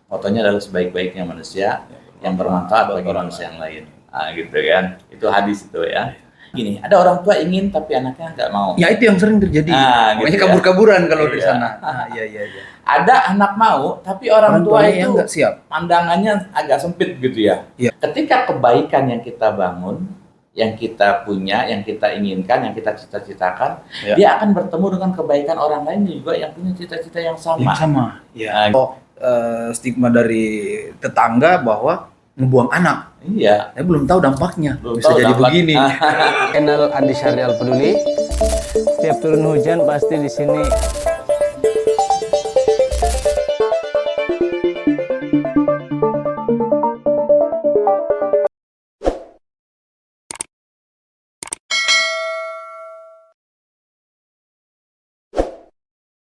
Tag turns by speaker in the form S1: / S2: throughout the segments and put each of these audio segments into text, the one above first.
S1: Fotonya adalah sebaik-baiknya manusia yang bermanfaat bagi manusia yang lain. Gitu kan. Itu hadis itu ya. Gini, ada orang tua ingin tapi anaknya nggak mau.
S2: Ya itu yang sering terjadi. Makanya
S1: Gitu
S2: kabur-kaburan kalau di
S1: Iya.
S2: sana. Iya.
S1: Ada anak mau tapi orang tua
S2: tuanya
S1: itu
S2: nggak siap.
S1: pandangannya agak sempit gitu ya.
S2: Iya.
S1: Ketika kebaikan yang kita bangun, yang kita punya, yang kita inginkan, yang kita cita-citakan,
S2: Ya.
S1: dia akan bertemu dengan kebaikan orang lain juga yang punya cita-cita yang sama.
S2: Yang sama. Ya. Stigma dari tetangga bahwa ngebuang anak.
S1: Iya.
S2: Saya belum tahu dampaknya.
S1: Belum
S2: Bisa
S1: tahu
S2: jadi
S1: dampak.
S2: begini.
S3: Channel Andi Syahrial Peduli. Setiap turun hujan pasti di sini.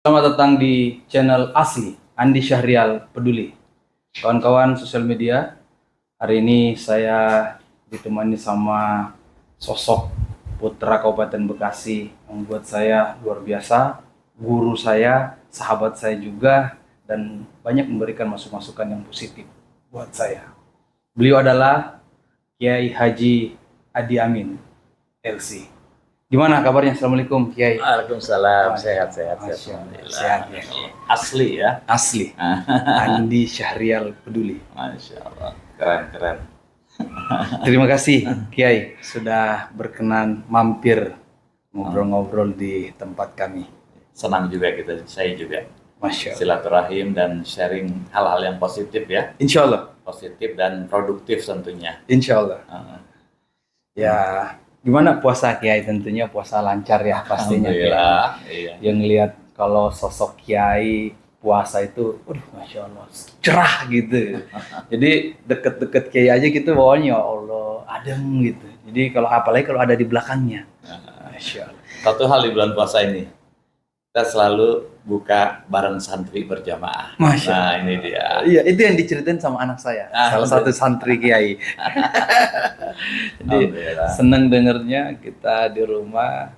S2: Selamat datang di channel asli Andi Syahrial Peduli. Kawan-kawan sosial media, hari ini saya ditemani sama sosok putra Kabupaten Bekasi yang buat saya luar biasa, guru saya, sahabat saya juga, dan banyak memberikan masukan-masukan yang positif buat saya. Beliau adalah Kiai Haji Adi Amin, LC. Gimana kabarnya? Assalamualaikum Kiai.
S1: Waalaikumsalam. Sehat.
S2: Masya Allah.
S1: Alhamdulillah.
S2: Sehat ya.
S1: Asli ya.
S2: Asli Andi Syahrial Peduli.
S1: Masya Allah. Keren.
S2: Terima kasih Kiai sudah berkenan mampir ngobrol-ngobrol di tempat kami.
S1: Senang juga saya juga.
S2: Masya Allah.
S1: Silaturahim dan sharing hal-hal yang positif ya.
S2: Insya Allah.
S1: Positif dan produktif tentunya.
S2: Insya Allah. Ya, gimana puasa Kiai? Tentunya puasa lancar ya pastinya.
S1: Alhamdulillah. Iya.
S2: Yang lihat kalau sosok Kiai puasa itu, Masya Allah, cerah gitu. Jadi deket-deket Kiai aja gitu bawahnya, ya Allah, adem gitu. Jadi kalau apalagi kalau ada di belakangnya. Masya Allah.
S1: Satu hal di bulan puasa ini, kita selalu buka bareng santri berjamaah.
S2: Masya
S1: Nah,
S2: Allah.
S1: ini dia.
S2: Iya, itu yang diceritain sama anak saya, salah satu santri Kiai. Jadi
S1: Alhamdulillah.
S2: seneng dengernya kita di rumah,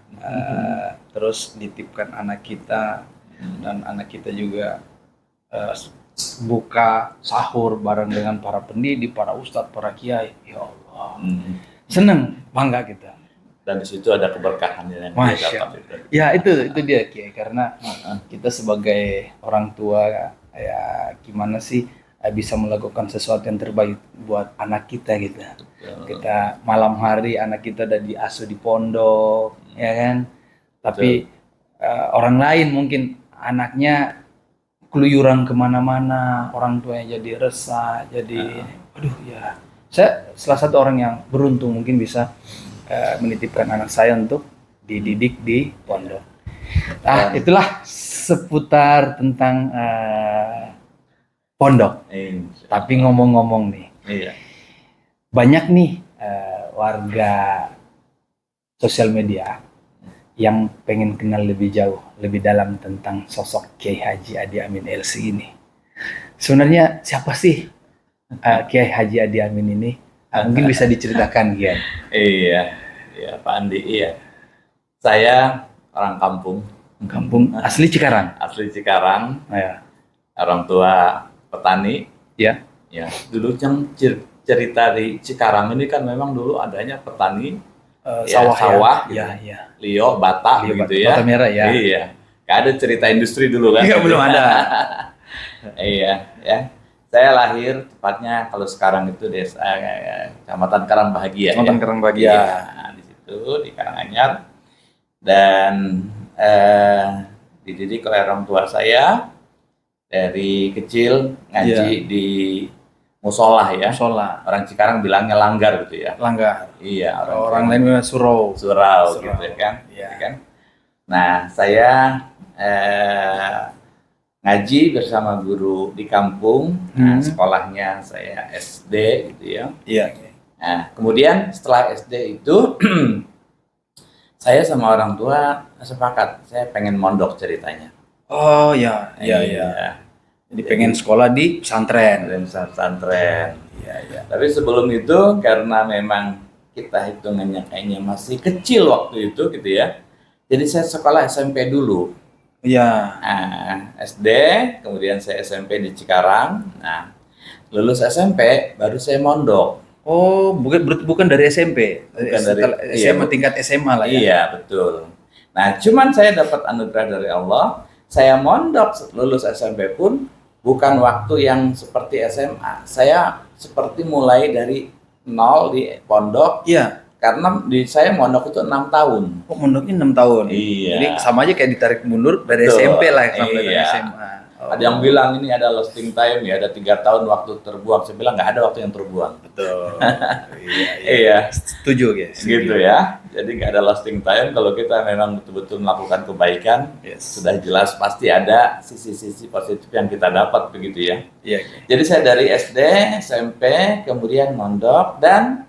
S2: terus dititipkan anak kita, dan anak kita juga buka sahur bareng dengan para pendidik, para ustadz, para kiai. Ya Allah, seneng, bangga kita.
S1: Dan di situ ada keberkahan yang dia
S2: Masya
S1: dapat itu.
S2: Ya itu dia Kiai, karena kita sebagai orang tua ya gimana sih bisa melakukan sesuatu yang terbaik buat anak kita gitu. Kita malam hari anak kita udah diasuh di pondok, ya kan. Tapi orang lain mungkin anaknya keluyuran kemana-mana, orang tuanya jadi resah, jadi aduh ya. Saya salah satu orang yang beruntung mungkin bisa menitipkan anak saya untuk dididik di pondok. Itulah seputar tentang pondok. Tapi ngomong-ngomong nih, banyak nih warga sosial media yang pengen kenal lebih jauh, lebih dalam tentang sosok Kiai Haji Adi Amin LC ini. Sebenarnya siapa sih Kiai Haji Adi Amin ini? Mungkin bisa diceritakan Kiai.
S1: Iya, Pak Andi. Iya. Saya orang
S2: Kampung asli Cikarang.
S1: asli Cikarang.
S2: Ya.
S1: Orang tua petani.
S2: Ya.
S1: Ya, dulu yang cerita di Cikarang ini kan memang dulu adanya petani sawah,
S2: ya.
S1: gitu.
S2: Ya.
S1: Lio, Bata,
S2: Lio,
S1: gitu ya.
S2: Bata Merah ya.
S1: Iya. Gak ada cerita industri dulu kan?
S2: Iya, belum ada.
S1: Iya, ya. Saya lahir tepatnya kalau sekarang itu desa Kecamatan Karangbahagia.
S2: Kecamatan Karangbahagia.
S1: Iya, di situ di Karanganyar. Dan dididik oleh orang tua saya dari kecil ngaji di musola ya.
S2: Musola.
S1: Orang Cikarang bilangnya langgar gitu ya.
S2: Langgar.
S1: Iya,
S2: Orang lain bilang surau.
S1: surau gitu kan.
S2: Iya.
S1: Gitu kan. Nah, saya ngaji bersama guru di kampung. Nah, sekolahnya saya SD gitu ya.
S2: Iya.
S1: Nah, kemudian setelah SD itu saya sama orang tua sepakat saya pengen mondok ceritanya.
S2: Oh ya, iya. Jadi pengen sekolah di pesantren.
S1: Dan pesantren.
S2: Iya.
S1: Tapi sebelum itu karena memang kita hitungannya kayaknya masih kecil waktu itu gitu ya. Jadi saya sekolah SMP dulu.
S2: Iya.
S1: Nah, SD, kemudian saya SMP di Cikarang. Nah, lulus SMP baru saya mondok.
S2: Oh, bukan dari SMP.
S1: Bukan dari
S2: Setelah SMA, tingkat SMA lah ya.
S1: Iya, betul. Nah, cuman saya dapat anugerah dari Allah. Saya mondok lulus SMP pun bukan waktu yang seperti SMA. Saya seperti mulai dari nol di pondok.
S2: Iya.
S1: Karena saya mondok itu 6 tahun.
S2: Oh, mondoknya 6 tahun.
S1: Iya.
S2: Jadi sama aja kayak ditarik mundur dari
S1: Betul.
S2: SMP lah sampai dari
S1: Iya.
S2: SMA. Oh.
S1: Ada yang bilang ini ada lasting time ya, ada 3 tahun waktu terbuang. Saya bilang nggak ada waktu yang terbuang.
S2: Betul.
S1: Iya.
S2: Setuju guys.
S1: Gitu ya. Jadi nggak ada lasting time kalau kita memang betul-betul melakukan kebaikan.
S2: Yes.
S1: Sudah jelas pasti ada sisi-sisi positif yang kita dapat begitu ya.
S2: Iya.
S1: Jadi saya dari SD, SMP, kemudian mondok dan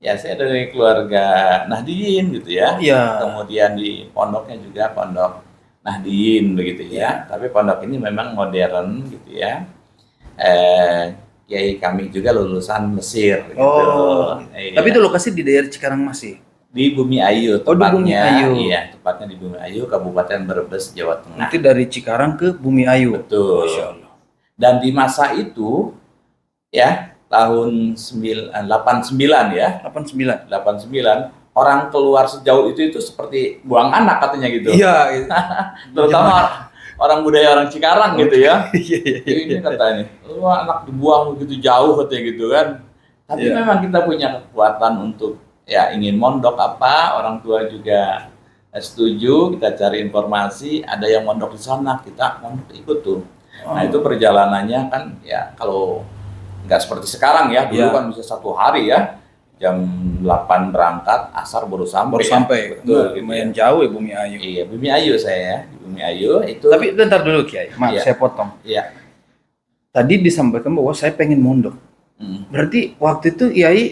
S1: ya saya dari keluarga Nahdien gitu ya.
S2: Iya.
S1: Kemudian di pondoknya juga pondok Nahdien begitu ya. Tapi pondok ini memang modern gitu ya. Kiai kami juga lulusan Mesir gitu.
S2: Oh.
S1: Iya.
S2: Tapi itu lokasi di daerah Cikarang masih.
S1: Di Bumi Ayu
S2: Oh, di Bumi
S1: tepatnya.
S2: Ayu.
S1: Iya, tepatnya di Bumi Ayu, Kabupaten Brebes, Jawa Tengah.
S2: Nanti dari Cikarang ke Bumi Ayu.
S1: Betul.
S2: Masya Allah.
S1: Dan di masa itu ya tahun 89 ya.
S2: 89.
S1: 89 orang keluar sejauh itu seperti buang anak katanya gitu.
S2: Iya.
S1: Terutama orang budaya orang Cikarang gitu ya.
S2: Iya, iya, iya.
S1: Ini katanya, lu anak dibuang begitu jauh katanya gitu kan. Tapi
S2: Iya.
S1: memang kita punya kekuatan untuk ya ingin mondok apa, orang tua juga setuju, kita cari informasi, ada yang mondok di sana, kita mondok ikut tuh. Nah itu perjalanannya kan ya kalau nggak seperti sekarang ya, dulu
S2: Iya.
S1: kan bisa 1 hari ya, jam 8 berangkat, asar baru sampai.
S2: Baru
S1: ya.
S2: sampai.
S1: Betul, gitu
S2: Lumayan
S1: ya.
S2: jauh ya Bumi Ayu.
S1: Iya, Bumi Ayu saya ya, di Bumi Ayu itu.
S2: Tapi bentar dulu Kiai, maaf
S1: Iya.
S2: saya potong.
S1: Iya.
S2: Tadi disampaikan bahwa saya pengen mondok.
S1: Mm.
S2: Berarti waktu itu Kiai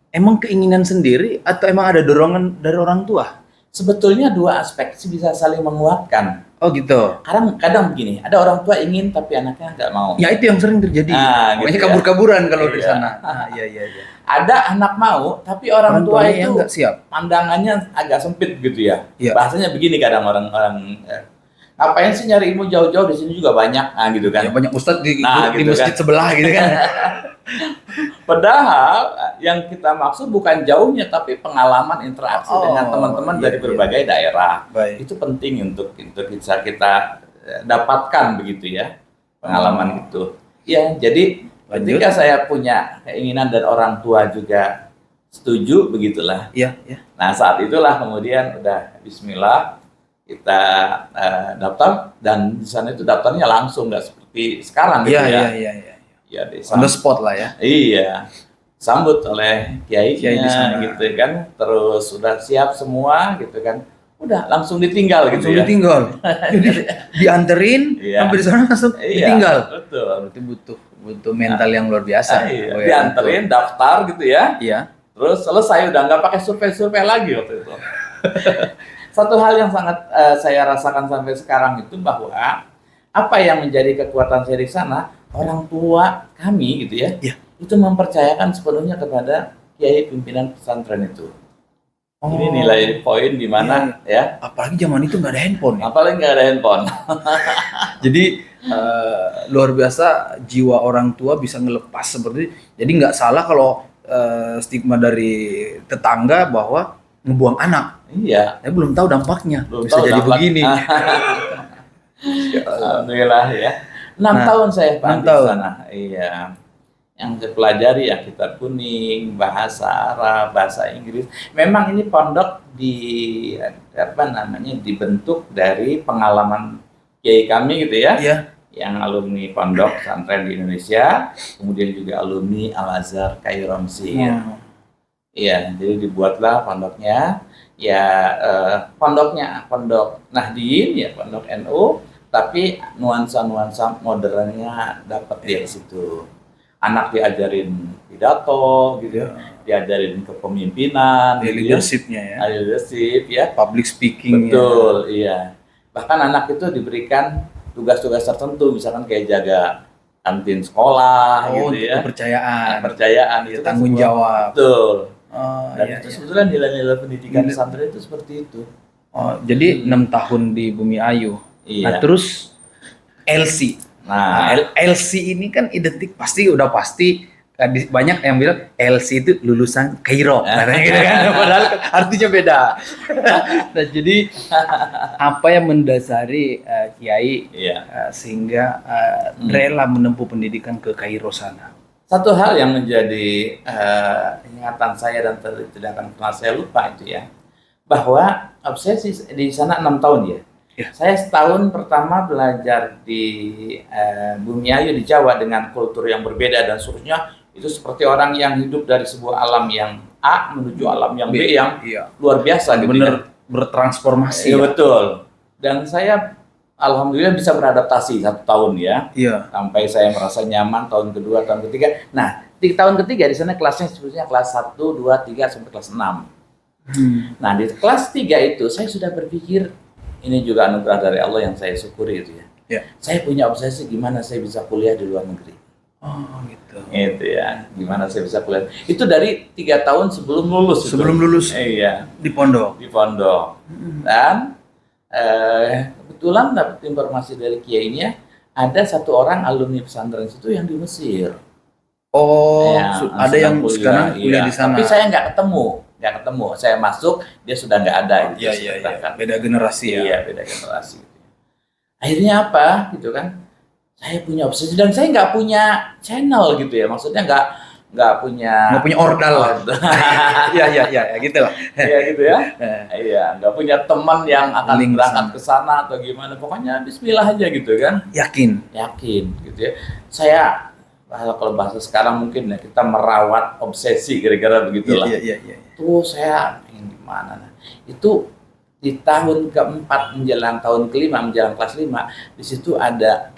S2: emang keinginan sendiri atau emang ada dorongan dari orang tua?
S1: Sebetulnya dua aspek sih bisa saling menguatkan.
S2: Oh gitu.
S1: Kadang begini, ada orang tua ingin tapi anaknya nggak mau.
S2: Ya itu yang sering terjadi.
S1: Ah,
S2: Makanya
S1: gitu ya.
S2: kabur-kaburan kalau di
S1: Iya.
S2: sana. Ah, iya iya iya.
S1: Ada anak mau tapi orang tua
S2: tuanya
S1: itu
S2: yang nggak siap.
S1: pandangannya agak sempit gitu ya.
S2: Iya.
S1: Bahasanya begini kadang orang-orang ngapain sih nyari ilmu jauh-jauh, di sini juga banyak, nah gitu kan.
S2: Ya, banyak ustadz di
S1: Gitu
S2: masjid
S1: kan.
S2: sebelah gitu kan.
S1: Padahal yang kita maksud bukan jauhnya tapi pengalaman interaksi
S2: Oh,
S1: dengan teman-teman
S2: iya,
S1: dari
S2: iya.
S1: berbagai daerah.
S2: Baik.
S1: Itu penting untuk bisa kita dapatkan begitu ya, pengalaman itu. Ya, jadi
S2: Lanjut.
S1: ketika saya punya keinginan dan orang tua juga setuju begitulah.
S2: Iya, iya.
S1: Nah, saat itulah kemudian udah bismillah kita daftar, dan di sana itu daftarnya langsung, nggak seperti sekarang gitu
S2: Iya,
S1: ya.
S2: iya, iya, iya.
S1: Ya,
S2: On the spot lah ya.
S1: iya, sambut oleh
S2: Kiai di
S1: kiainya
S2: sana.
S1: gitu kan, terus sudah siap semua gitu kan, udah langsung ditinggal gitu
S2: Langsung
S1: ya.
S2: ditinggal. Jadi dianterin
S1: Iya.
S2: sampai di sana langsung
S1: Iya,
S2: ditinggal.
S1: betul.
S2: Berarti butuh mental yang luar biasa.
S1: Iya,
S2: Oh, ya,
S1: dianterin, daftar gitu ya,
S2: betul. Iya.
S1: terus selesai, udah nggak pakai survei-survei lagi waktu itu. Satu hal yang sangat saya rasakan sampai sekarang itu bahwa apa yang menjadi kekuatan saya di sana, orang tua kami gitu ya,
S2: Iya.
S1: itu mempercayakan sepenuhnya kepada kiai pimpinan pesantren itu. Ini nilai poin di mana ya,
S2: Apalagi zaman itu nggak ada handphone ya.
S1: apalagi nggak ada handphone.
S2: Jadi luar biasa jiwa orang tua bisa ngelepas seperti. Jadi nggak salah kalau stigma dari tetangga bahwa ngebuang anak.
S1: Iya,
S2: Saya belum tahu dampaknya.
S1: belum
S2: Bisa
S1: tahu
S2: jadi
S1: dampak.
S2: begini.
S1: Alhamdulillah ya. 6
S2: Nah,
S1: tahun saya Pak
S2: 6
S1: di
S2: tahun.
S1: sana. Iya. Yang saya pelajari ya kitab kuning, bahasa Arab, bahasa Inggris. Memang ini pondok dibentuk dari pengalaman kiai kami gitu ya.
S2: Iya.
S1: Yang alumni pondok pesantren di Indonesia, kemudian juga alumni Al-Azhar Kairo Mesir. Iya, jadi dibuatlah pondoknya. Ya pondok Nahdien ya, pondok NU, tapi nuansa-nuansa modernnya dapat di situ. Anak diajarin pidato gitu, diajarin kepemimpinan, gitu ya.
S2: Leadershipnya ya.
S1: Leadership ya.
S2: Public speaking.
S1: Betul, iya. Bahkan anak itu diberikan tugas-tugas tertentu, misalkan kayak jaga kantin sekolah
S2: Oh,
S1: gitu ya.
S2: kepercayaan.
S1: Kepercayaan itu kan
S2: Tanggung
S1: sebuah-
S2: jawab.
S1: Betul.
S2: Oh,
S1: Dan
S2: iya,
S1: itu
S2: iya.
S1: sebetulnya nilai-nilai pendidikan
S2: Nilai-
S1: pesantren itu seperti itu.
S2: Oh, jadi 6 tahun di Bumi Ayu.
S1: Iya.
S2: Nah, terus LC.
S1: Nah,
S2: LC ini kan identik udah pasti banyak yang bilang LC itu lulusan Kairo, katanya gitu kan. Padahal artinya beda. Nah, jadi apa yang mendasari Kiai
S1: iya.
S2: sehingga rela menempuh pendidikan ke Kairo sana?
S1: Satu hal yang menjadi ingatan saya dan tidak akan pernah saya lupa itu ya, bahwa obsesi di sana 6 tahun ya.
S2: Ya.
S1: Saya setahun pertama belajar di Bumiayu di Jawa dengan kultur yang berbeda dan seterusnya. Itu seperti orang yang hidup dari sebuah alam yang A menuju alam yang B yang luar biasa gitu
S2: bener
S1: ya.
S2: bertransformasi.
S1: Iya betul. Dan saya alhamdulillah bisa beradaptasi 1 tahun ya.
S2: Iya.
S1: Sampai saya merasa nyaman tahun kedua, tahun ketiga. Nah, di tahun ketiga di sana kelasnya sebetulnya kelas 1, 2, 3 sampai kelas 6. Nah, di kelas 3 itu saya sudah berpikir ini juga anugerah dari Allah yang saya syukuri itu ya.
S2: Ya.
S1: Saya punya obsesi gimana saya bisa kuliah di luar negeri.
S2: Oh gitu.
S1: Itu ya, gimana saya bisa kuliah. Itu dari 3 tahun sebelum lulus.
S2: Sebelum lulus.
S1: Iya.
S2: Di pondok.
S1: Di pondok. Dan kebetulan dapat informasi dari kiainya ada 1 orang alumni pesantren itu yang di Mesir.
S2: Oh,
S1: Ya,
S2: ada yang sekarang kuliah
S1: iya.
S2: di sana.
S1: Tapi saya nggak ketemu. Saya masuk, dia sudah nggak ada. Gitu,
S2: Iya. Beda generasi ya.
S1: Iya, beda generasi. Akhirnya apa, gitu kan? Saya punya obsesi dan saya nggak punya channel gitu ya. Maksudnya nggak punya
S2: ordal lah. Iya, gitu lah.
S1: Iya gitu ya. Iya, nggak punya teman yang akan
S2: Link
S1: berangkat
S2: sana.
S1: ke sana atau gimana. Pokoknya bismillah aja gitu kan.
S2: Yakin.
S1: Gitu ya. Saya kalau bahasa sekarang mungkin ya kita merawat obsesi kira-kira begitulah.
S2: Iya.
S1: Tuh saya ingin gimana. Nah, itu di tahun keempat menjelang tahun kelima menjelang kelas 5 di situ ada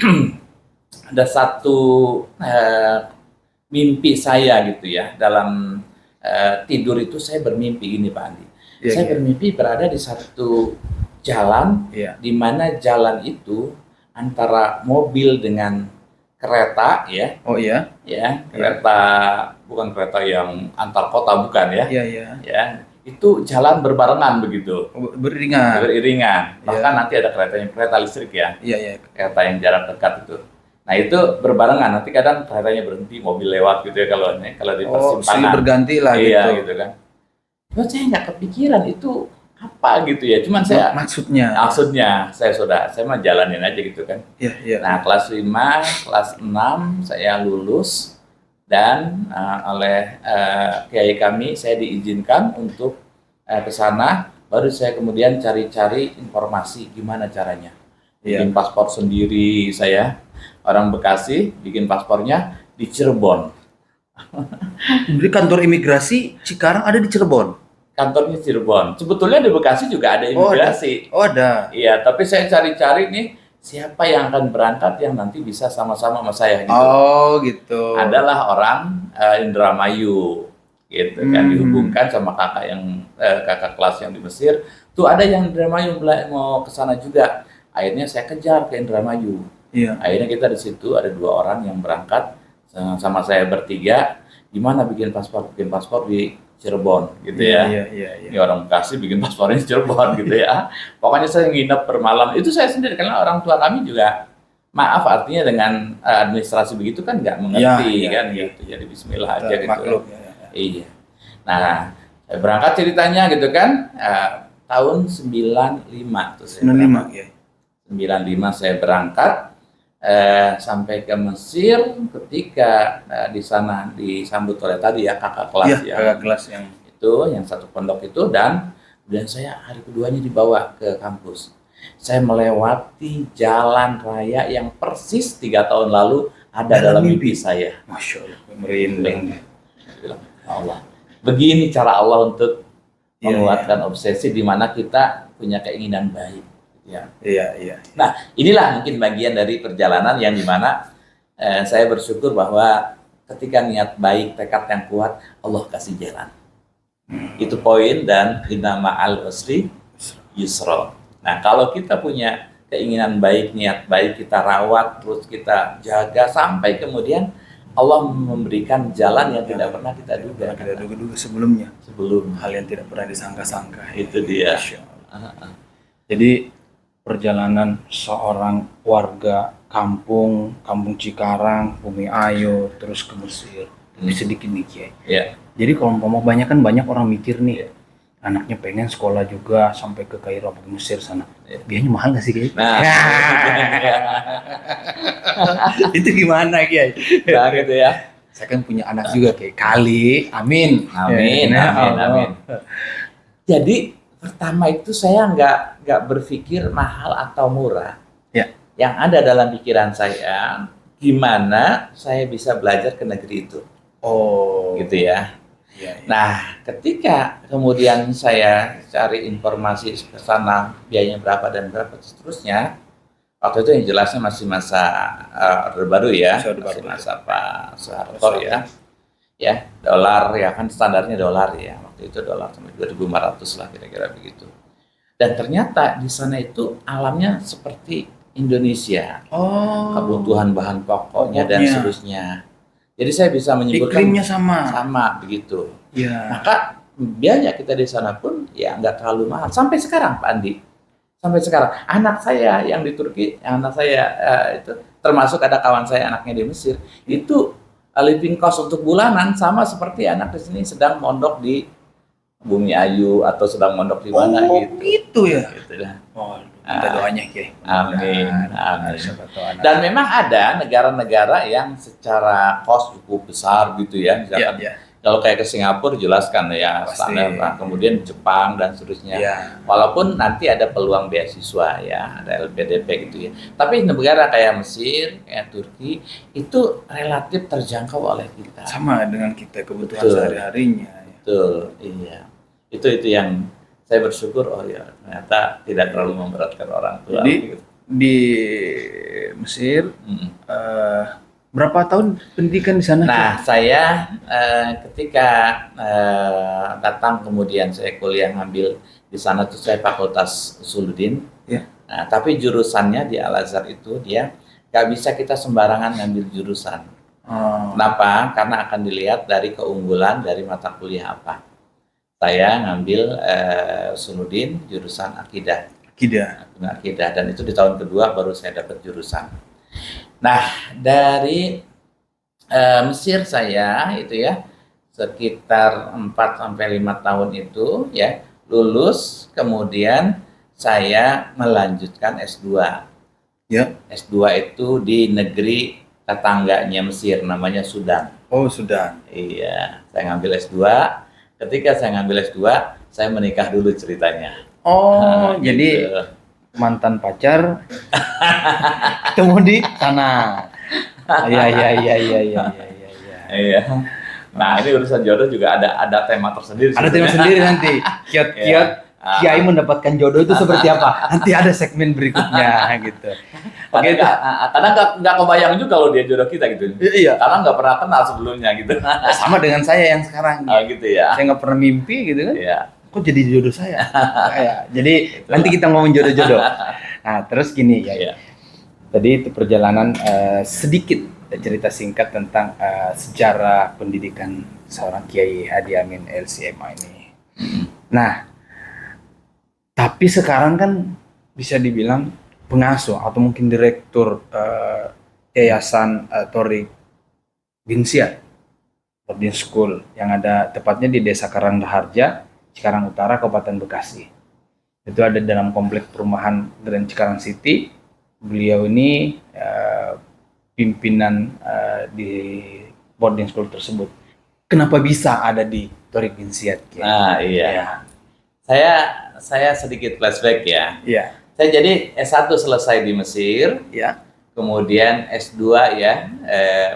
S1: ada satu mimpi saya gitu ya dalam tidur itu saya bermimpi gini Pak Andi. Saya bermimpi berada di satu jalan di mana jalan itu antara mobil dengan kereta ya.
S2: Oh iya.
S1: Ya, kereta bukan kereta yang antar kota bukan ya.
S2: Iya.
S1: Ya, itu jalan berbarengan begitu.
S2: Beriringan.
S1: Beriringan. Bahkan nanti ada kereta listrik ya.
S2: Iya.
S1: Kereta yang jarak dekat itu. Nah, itu berbarengan. Nanti kadang keretanya berhenti, mobil lewat gitu ya kalau di persimpangan.
S2: Silih berganti lah
S1: iya, gitu kan. Terus saya nggak kepikiran itu apa gitu ya. Cuman saya maksudnya saya mah jalanin aja gitu kan.
S2: Iya.
S1: Nah, kelas 5, kelas 6 saya lulus dan oleh kiai kami saya diizinkan untuk ke sana, baru saya kemudian cari-cari informasi gimana caranya. Bikin paspor sendiri saya. Orang Bekasi bikin paspornya di Cirebon.
S2: Jadi kantor imigrasi Cikarang ada di Cirebon.
S1: Kantornya Cirebon. Sebetulnya di Bekasi juga ada imigrasi.
S2: Oh, ada.
S1: Iya, tapi saya cari-cari nih siapa yang akan berangkat yang nanti bisa sama-sama sama saya gitu.
S2: Oh, gitu.
S1: Adalah orang Indramayu gitu kan, dihubungkan sama kakak kelas yang di Mesir. Tuh ada yang Indramayu mau ke sana juga. Akhirnya saya kejar ke Indramayu.
S2: Iya.
S1: Akhirnya kita di situ ada 2 orang yang berangkat sama saya bertiga. Gimana bikin paspor di Cirebon gitu ya.
S2: Iya.
S1: Ini orang Bekasi bikin paspornya di Cirebon gitu ya. Pokoknya saya nginep per malam. Itu saya sendiri karena orang tua kami juga maaf artinya dengan administrasi begitu kan nggak mengerti gitu. Jadi bismillah aja gitu.
S2: Maklum.
S1: Iya. Nah, saya berangkat ceritanya gitu kan tahun 95 tuh saya.
S2: 95 ya.
S1: 95 saya berangkat sampai ke Mesir ketika di sana disambut oleh tadi ya kakak kelas yang itu yang satu pondok itu dan saya hari keduanya dibawa ke kampus. Saya melewati jalan raya yang persis 3 tahun lalu ada dalam mimpi saya.
S2: Masya Allah, merinding.
S1: Allah. Begini cara Allah untuk menguatkan obsesi di mana kita punya keinginan baik.
S2: Iya.
S1: Nah, inilah mungkin bagian dari perjalanan yang dimana saya bersyukur bahwa ketika niat baik, tekad yang kuat, Allah kasih jalan. Itu poin dan inna ma'al usri yusra. Nah, kalau kita punya keinginan baik, niat baik, kita rawat, terus kita jaga sampai kemudian Allah memberikan jalan yang tidak pernah kita duga.
S2: Kita duga sebelumnya.
S1: Sebelum
S2: hal yang tidak pernah disangka-sangka.
S1: Itu dia.
S2: Jadi perjalanan seorang warga kampung Cikarang, Bumi Ayu, terus ke Mesir. Tapi sedikit nih Kiai.
S1: Ya.
S2: Jadi kalau umpama banyak orang mikir nih, anaknya pengen sekolah juga sampai ke Kairo atau ke Mesir sana. Biayanya mahal nggak sih Kiai?
S1: Nah,
S2: Itu gimana Kiai?
S1: nah gitu ya.
S2: Saya kan punya anak juga Kiai. Kali, amin.
S1: Amin,
S2: Ya,
S1: amin,
S2: Allah.
S1: amin. Jadi pertama itu saya nggak berpikir mahal atau murah.
S2: Ya.
S1: Yang ada dalam pikiran saya, gimana saya bisa belajar ke negeri itu,
S2: Oh,
S1: gitu ya.
S2: iya, iya.
S1: Nah, ketika kemudian saya cari informasi ke sana, biayanya berapa dan berapa seterusnya, waktu itu yang jelasnya masih masa Orde Baru ya,
S2: Masa Orde
S1: masih
S2: Baru,
S1: masa Pak Soeharto ya, dolar ya kan standarnya dolar ya, waktu itu dolar sampai 2.500 lah kira-kira begitu. Dan ternyata di sana itu alamnya seperti Indonesia,
S2: Oh,
S1: kebutuhan bahan pokoknya dan
S2: Pokoknya.
S1: seterusnya. Jadi saya bisa menyimpulkan
S2: iklimnya sama.
S1: sama begitu.
S2: Iya.
S1: Maka biaya kita di sana pun ya nggak terlalu mahal sampai sekarang Pak Andi. Sampai sekarang anak saya yang di Turki, anak saya itu termasuk ada kawan saya anaknya di Mesir, itu living cost untuk bulanan sama seperti anak di sini sedang mondok di Bumi Ayu atau sedang mondok di mana
S2: gitu ya.
S1: gitu lah.
S2: Oh, minta doanya Kiai.
S1: Amin,
S2: Mudah-mudahan
S1: amin.
S2: siapa tahu anak.
S1: Dan memang ada negara-negara yang secara cost cukup besar gitu ya, misalkan
S2: Iya.
S1: kalau kayak ke Singapura jelaskan ya
S2: Pasti.
S1: standar, nah, kemudian Jepang dan seterusnya.
S2: Iya.
S1: Walaupun nanti ada peluang beasiswa ya, ada LPDP gitu ya. Tapi negara kayak Mesir, kayak Turki itu relatif terjangkau oleh kita.
S2: Sama dengan kita kebutuhan
S1: Betul.
S2: sehari-harinya.
S1: Betul, iya. Itu yang saya bersyukur, oh ya ternyata tidak terlalu memberatkan orang tua.
S2: Jadi,
S1: gitu.
S2: Di Mesir
S1: Mm.
S2: berapa tahun pendidikan di sana?
S1: Nah, saya ketika datang kemudian saya kuliah ngambil di sana tuh saya Fakultas Usuluddin.
S2: Ya.
S1: Nah, tapi jurusannya di Al-Azhar itu dia nggak bisa kita sembarangan ngambil jurusan.
S2: Oh,
S1: Kenapa? Karena akan dilihat dari keunggulan dari mata kuliah apa. Saya ngambil Usuluddin jurusan akidah. Akidah dan itu di tahun kedua baru saya dapat jurusan. Nah, dari Mesir saya itu ya sekitar 4 sampai 5 tahun itu ya lulus, kemudian saya melanjutkan S2.
S2: Ya.
S1: S2 itu di negeri tetangganya Mesir namanya Sudan.
S2: Oh, sudah.
S1: Iya, saya ngambil S2. Ketika saya ngambil S2, saya menikah dulu ceritanya.
S2: Oh,
S1: Nah,
S2: jadi
S1: gitu.
S2: mantan pacar ketemu di sana. Iya.
S1: Iya. Nah, ini urusan jodoh juga ada tema tersendiri.
S2: Ada tema
S1: sebenarnya.
S2: sendiri nanti. Kiat-kiat Kiai mendapatkan jodoh itu seperti apa? Nanti ada segmen berikutnya gitu. Oke,
S1: Karena nggak kebayang juga kalau dia jodoh kita gitu.
S2: iya.
S1: Karena nggak pernah kenal sebelumnya gitu.
S2: Sama dengan saya yang sekarang.
S1: Gitu ya.
S2: Saya nggak pernah mimpi gitu kan.
S1: Iya.
S2: Kok jadi jodoh saya? Ya, jadi nanti kita ngomong jodoh-jodoh. Nah, terus gini ya.
S1: Iya.
S2: Tadi itu perjalanan sedikit cerita singkat tentang sejarah pendidikan seorang Kiai Hadi Amin LCMA ini. Nah, tapi sekarang kan bisa dibilang pengasuh atau mungkin direktur Yayasan Torik bin Ziyad Boarding School yang ada tepatnya di Desa Karangharja, Cikarang Utara, Kabupaten Bekasi. Itu ada dalam komplek perumahan Grand Cikarang City. Beliau ini pimpinan di boarding school tersebut. Kenapa bisa ada di Torik bin Ziyad?
S1: Nah, iya. Saya sedikit flashback ya.
S2: Iya.
S1: Saya jadi S1 selesai di Mesir,
S2: Ya.
S1: kemudian S2 ya,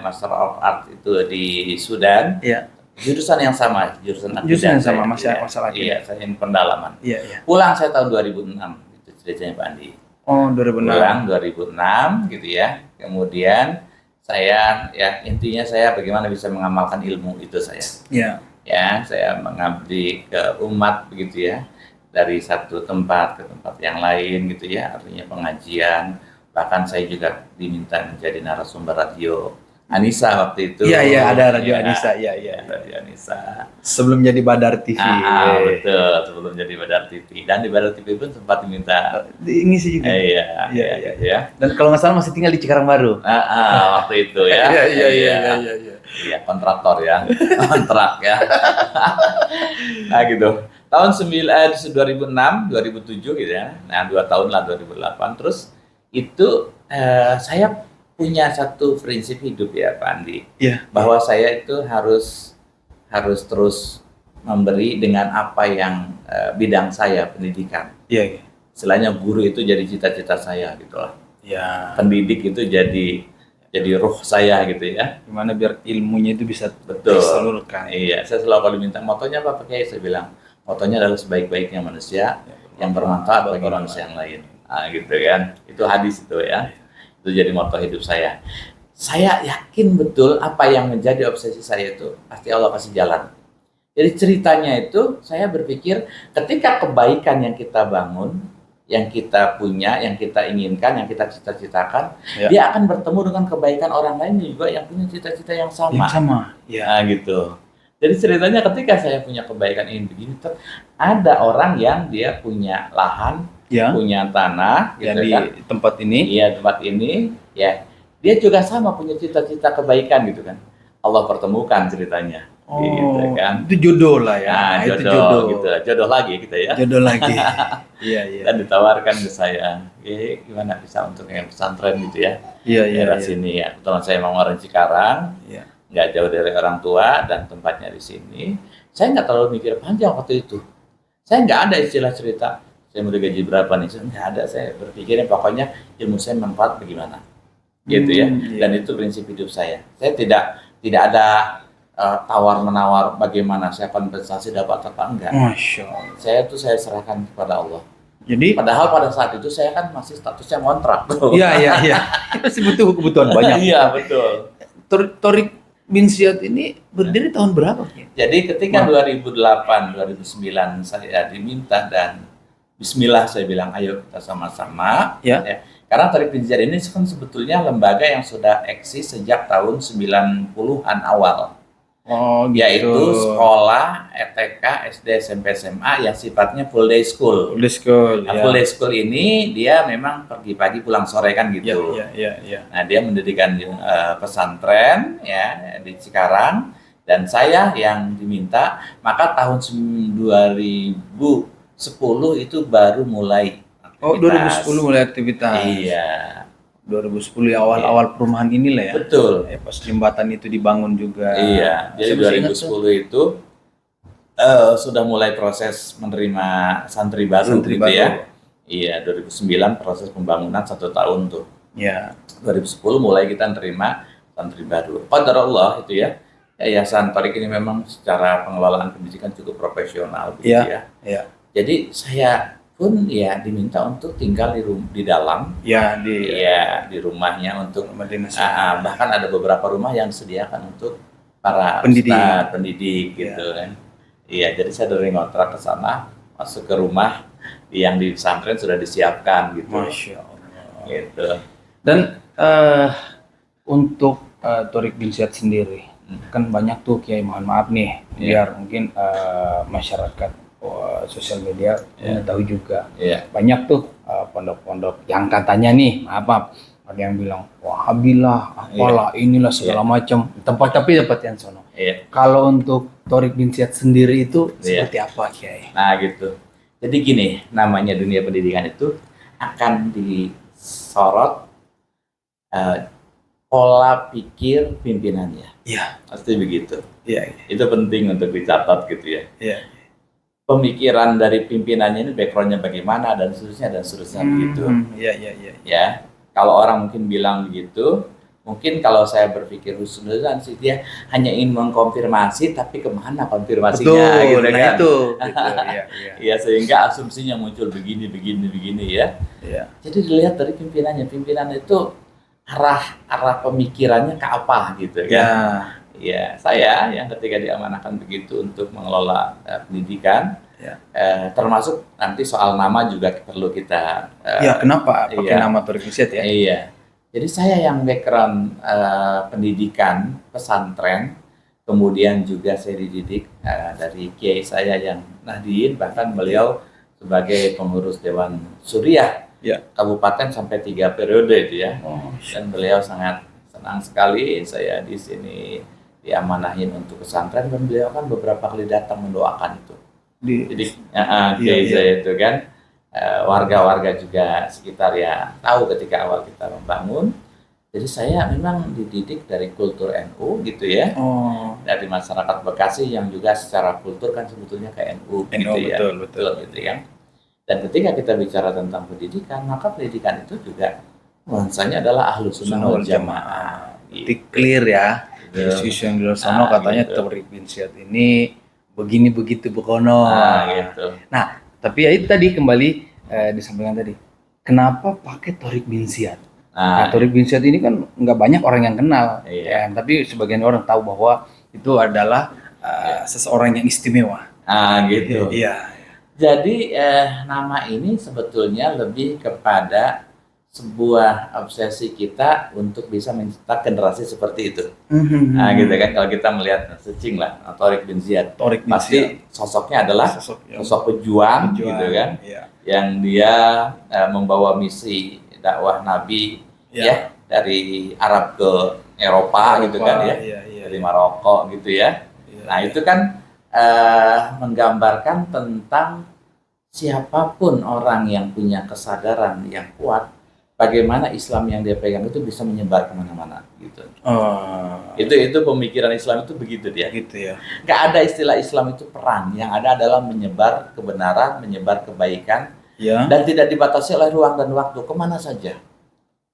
S1: Master of Art itu di Sudan.
S2: Iya.
S1: Jurusan yang sama, jurusan akidah.
S2: Jurusan yang sama,
S1: saya.
S2: masalah akidah.
S1: Iya, saya yang pendalaman.
S2: Iya, iya.
S1: Pulang saya tahun 2006, itu ceritanya Pak Andi.
S2: Oh, 2006.
S1: Pulang 2006 gitu ya. Kemudian saya ya intinya saya bagaimana bisa mengamalkan ilmu itu saya.
S2: Iya.
S1: Ya, saya mengabdi ke umat begitu ya. Dari satu tempat ke tempat yang lain gitu ya, artinya pengajian. Bahkan saya juga diminta menjadi narasumber radio Anissa waktu itu.
S2: Iya, ada Radio
S1: Ya,
S2: Anissa, iya.
S1: Radio Anissa.
S2: Sebelum jadi Badar TV.
S1: Betul, sebelum jadi Badar TV. Dan di Badar TV pun sempat diminta.
S2: Ngisi juga.
S1: Iya.
S2: Dan kalau nggak salah masih tinggal di Cikarang Baru.
S1: Waktu itu ya.
S2: Iya.
S1: Iya, kontraktor ya. Kontrak ya. Nah gitu. Tahun 2006, 2007 gitu ya. Nah 2 tahun lah 2008. Terus itu saya punya satu prinsip hidup ya Pak Andi.
S2: Iya.
S1: Bahwa saya itu harus terus memberi dengan apa yang bidang saya, pendidikan.
S2: Iya.
S1: Istilahnya guru itu jadi cita-cita saya gitu lah.
S2: Ya.
S1: Pendidik itu jadi ruh saya gitu ya.
S2: Gimana biar ilmunya itu bisa
S1: Betul.
S2: tersalurkan.
S1: Iya, saya selalu kalau diminta motonya apa Pak Kiai, saya bilang motonya adalah sebaik-baiknya manusia yang bermanfaat bagi manusia yang lain. Gitu kan. Itu hadis itu ya. Itu jadi moto hidup saya. Saya yakin betul apa yang menjadi obsesi saya itu pasti Allah kasih jalan. Jadi ceritanya itu saya berpikir ketika kebaikan yang kita bangun, yang kita punya, yang kita inginkan, yang kita cita-citakan, dia akan bertemu dengan kebaikan orang lain juga yang punya cita-cita yang sama.
S2: Yang sama.
S1: Ya gitu. Jadi ceritanya ketika saya punya kebaikan ini begini, ada orang yang dia punya lahan, punya tanah,
S2: gitu
S1: di
S2: tempat ini.
S1: Iya, tempat ini, ya. Dia juga sama punya cita-cita kebaikan gitu kan. Allah pertemukan ceritanya. Gitu kan.
S2: Itu jodoh lah ya.
S1: Nah,
S2: itu
S1: jodoh gitu. Jodoh lagi kita ya.
S2: Jodoh lagi. Iya.
S1: Dan ditawarkan ke saya, gimana bisa untuk yang pesantren gitu ya. Daerah sini ya. Kebetulan saya mau orang Cikarang. Iya. Nggak jauh dari orang tua dan tempatnya di sini. Saya nggak terlalu mikir panjang waktu itu. Saya nggak ada istilah cerita saya mau gaji berapa nih, nggak ada. Saya berpikirnya pokoknya ilmu saya manfaat bagaimana, gitu ya. Dan itu prinsip hidup saya. Saya tidak ada tawar menawar bagaimana saya kompensasi dapat apa enggak.
S2: Masya Allah.
S1: Saya serahkan kepada Allah.
S2: Jadi
S1: padahal pada saat itu saya kan masih statusnya ngontrak.
S2: Iya. Masih butuh kebutuhan banyak.
S1: Iya betul.
S2: Torik bin Ziyad ini berdiri tahun berapa?
S1: Jadi ketika 2008, 2009 saya diminta dan Bismillah saya bilang ayo kita sama-sama. Ya. Karena Torik bin Ziyad ini kan sebetulnya lembaga yang sudah eksis sejak tahun 90-an awal.
S2: Oh, gitu.
S1: Yaitu sekolah ETK, SD, SMP, SMA yang sifatnya full day school.
S2: Full day school.
S1: Nah, full day school ini dia memang pergi pagi pulang sore kan gitu.
S2: Iya.
S1: Nah, dia mendirikan pesantren ya di Cikarang dan saya yang diminta, maka tahun 2010 itu baru mulai aktivitas.
S2: 2010 mulai aktivitas.
S1: Iya.
S2: 2010 awal-awal perumahan inilah ya.
S1: Betul.
S2: Pas jembatan itu dibangun juga.
S1: Iya. Jadi 2010 itu sudah mulai proses menerima santri baru gitu ya. Iya, 2009 proses pembangunan 1 tahun tuh.
S2: Iya.
S1: 2010 mulai kita menerima santri baru. Qadarullah itu ya. Yayasan Torik ini memang secara pengelolaan pendidikan cukup profesional gitu ya.
S2: Iya.
S1: Jadi saya pun ya diminta untuk tinggal di dalam di rumahnya untuk bahkan ada beberapa rumah yang disediakan untuk para pendidik gitu kan. Iya, jadi saya dari ngontrak ke sana, masuk ke rumah yang di pesantren sudah disiapkan gitu.
S2: Masya Allah.
S1: Gitu.
S2: Dan untuk Torik bin Ziyad sendiri kan banyak tuh Kiai, mohon maaf nih biar mungkin masyarakat sosial media tahu juga banyak tuh pondok-pondok yang katanya nih maaf ada yang bilang wahabilah apalah inilah segala macam tempat yang sono. Kalau untuk Torik bin Ziyad sendiri itu seperti apa Kiai?
S1: Nah gitu. Jadi gini, namanya dunia pendidikan itu akan disorot pola pikir pimpinannya.
S2: Iya.
S1: Pasti begitu.
S2: Iya.
S1: Itu penting untuk dicatat gitu ya.
S2: Iya.
S1: Pemikiran dari pimpinannya ini backgroundnya bagaimana dan seterusnya begitu.
S2: Iya.
S1: Ya, kalau orang mungkin bilang begitu, mungkin kalau saya berpikir husnuzan sih dia hanya ingin mengkonfirmasi, tapi kemana konfirmasinya?
S2: Betul,
S1: gitu kan?
S2: Itu.
S1: Iya, sehingga asumsinya muncul begini ya.
S2: Iya.
S1: Jadi dilihat dari pimpinan itu arah pemikirannya ke apa gitu kan? Ya, saya yang ketika diamanahkan begitu untuk mengelola pendidikan, termasuk nanti soal nama juga perlu kita.
S2: Kenapa pakai nama Torik bin Ziyad ya?
S1: Iya. Jadi saya yang background pendidikan pesantren, kemudian juga saya dididik dari kiai saya yang Nahdien, bahkan beliau sebagai pengurus Dewan Suriah
S2: Ya.
S1: Kabupaten sampai 3 periode itu ya.
S2: Oh,
S1: Dan beliau sangat senang sekali saya di sini diamanahin untuk pesantren, dan beliau kan beberapa kali datang mendoakan itu. Jadi kiai
S2: iya.
S1: saya itu kan warga-warga juga sekitar ya tahu ketika awal kita membangun. Jadi saya memang dididik dari kultur NU gitu ya,
S2: Oh,
S1: dari masyarakat Bekasi yang juga secara kultur kan sebetulnya ke NU gitu ya,
S2: betul.
S1: gitu ya. Dan ketika kita bicara tentang pendidikan, maka pendidikan itu juga nuansanya adalah Ahlus Sunnah wal Jamaah.
S2: Berarti clear ya.
S1: Gitu.
S2: Isu yang di luar sana katanya
S1: gitu.
S2: Tariq bin Ziyad ini begini begitu begono.
S1: Gitu.
S2: Nah, tapi ya itu tadi kembali disampaikan tadi. Kenapa pakai Tariq bin Ziyad? Nah, Tariq bin Ziyad ini kan nggak banyak orang yang kenal,
S1: Iya.
S2: ya, tapi sebagian orang tahu bahwa itu adalah seseorang yang istimewa.
S1: Gitu.
S2: Iya.
S1: Jadi nama ini sebetulnya lebih kepada sebuah obsesi kita untuk bisa mencetak generasi seperti itu. Gitu kan, kalau kita melihat secing lah, Tariq bin Ziyad,
S2: Tariq bin
S1: pasti
S2: Ziyad.
S1: sosoknya adalah
S2: Sosok
S1: pejuang, gitu kan,
S2: Iya.
S1: yang dia membawa misi dakwah Nabi ya dari Arab ke Eropa gitu kan ya,
S2: Iya.
S1: dari Maroko gitu ya. Nah itu kan menggambarkan tentang siapapun orang yang punya kesadaran yang kuat, bagaimana Islam yang dia pegang itu bisa menyebar kemana-mana gitu. Itu pemikiran Islam itu begitu dia.
S2: Gitu ya.
S1: Nggak ada istilah Islam itu perang, yang ada adalah menyebar kebenaran, menyebar kebaikan,
S2: Ya.
S1: dan tidak dibatasi oleh ruang dan waktu, kemana saja.